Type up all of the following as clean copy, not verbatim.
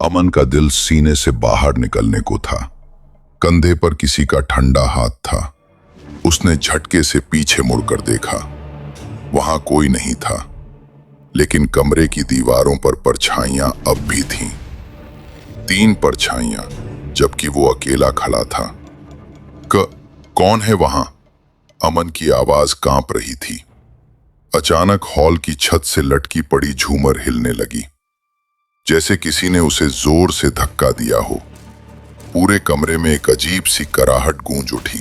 अमन का दिल सीने से बाहर निकलने को था। कंधे पर किसी का ठंडा हाथ था। उसने झटके से पीछे मुड़कर देखा। वहां कोई नहीं था, लेकिन कमरे की दीवारों पर परछाइयां अब भी थीं। 3 परछाइयां, जबकि वो अकेला खड़ा था। कौन है वहां? अमन की आवाज कांप रही थी। अचानक हॉल की छत से लटकी पड़ी झूमर हिलने लगी, जैसे किसी ने उसे जोर से धक्का दिया हो। पूरे कमरे में एक अजीब सी कराहट गूंज उठी।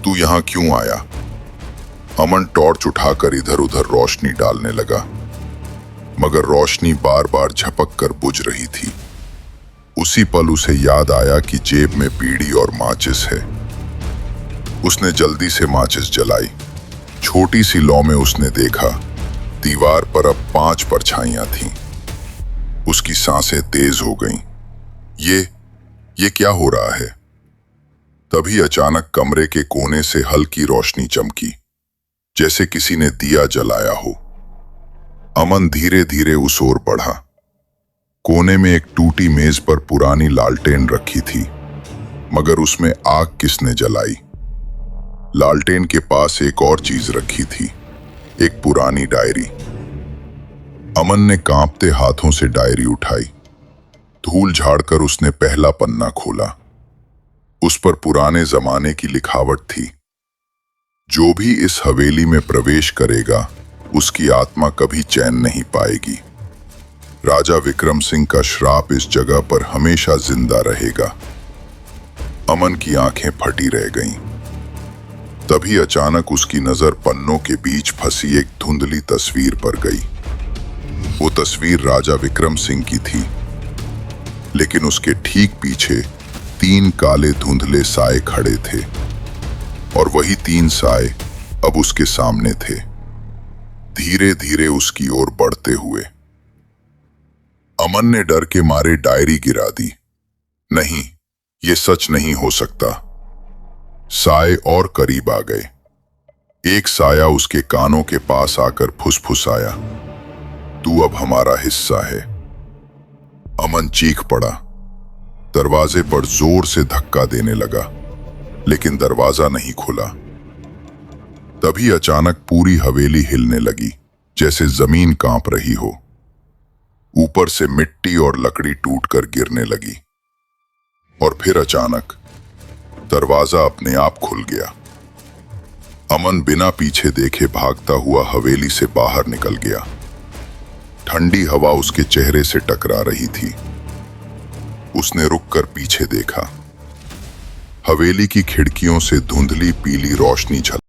तू यहां क्यों आया? अमन टॉर्च उठाकर इधर उधर रोशनी डालने लगा, मगर रोशनी बार बार झपक कर बुझ रही थी। उसी पल उसे याद आया कि जेब में बीड़ी और माचिस है। उसने जल्दी से माचिस जलाई। छोटी सी लौ में उसने देखा, दीवार पर अब 5 परछाइयां थीं। उसकी सांसें तेज हो गईं। ये क्या हो रहा है? तभी अचानक कमरे के कोने से हल्की रोशनी चमकी, जैसे किसी ने दिया जलाया हो। अमन धीरे धीरे उस ओर बढ़ा। कोने में एक टूटी मेज पर पुरानी लालटेन रखी थी, मगर उसमें आग किसने जलाई? लालटेन के पास एक और चीज रखी थी, एक पुरानी डायरी। अमन ने कांपते हाथों से डायरी उठाई। धूल झाड़कर उसने पहला पन्ना खोला। उस पर पुराने जमाने की लिखावट थी। जो भी इस हवेली में प्रवेश करेगा, उसकी आत्मा कभी चैन नहीं पाएगी। राजा विक्रम सिंह का श्राप इस जगह पर हमेशा जिंदा रहेगा। अमन की आंखें फटी रह गईं। तभी अचानक उसकी नजर पन्नों के बीच फंसी एक धुंधली तस्वीर पर गई। वो तस्वीर राजा विक्रम सिंह की थी, लेकिन उसके ठीक पीछे 3 काले धुंधले साए खड़े थे, और वही 3 साए अब उसके सामने थे, धीरे धीरे उसकी ओर बढ़ते हुए। अमन ने डर के मारे डायरी गिरा दी। नहीं, ये सच नहीं हो सकता। साए और करीब आ गए। एक साया उसके कानों के पास आकर फुसफुसाया, तू अब हमारा हिस्सा है। अमन चीख पड़ा। दरवाजे पर जोर से धक्का देने लगा, लेकिन दरवाजा नहीं खुला। तभी अचानक पूरी हवेली हिलने लगी, जैसे जमीन कांप रही हो। ऊपर से मिट्टी और लकड़ी टूटकर गिरने लगी, और फिर अचानक दरवाजा अपने आप खुल गया। अमन बिना पीछे देखे भागता हुआ हवेली से बाहर निकल गया। ठंडी हवा उसके चेहरे से टकरा रही थी। उसने रुककर पीछे देखा। हवेली की खिड़कियों से धुंधली पीली रोशनी झलक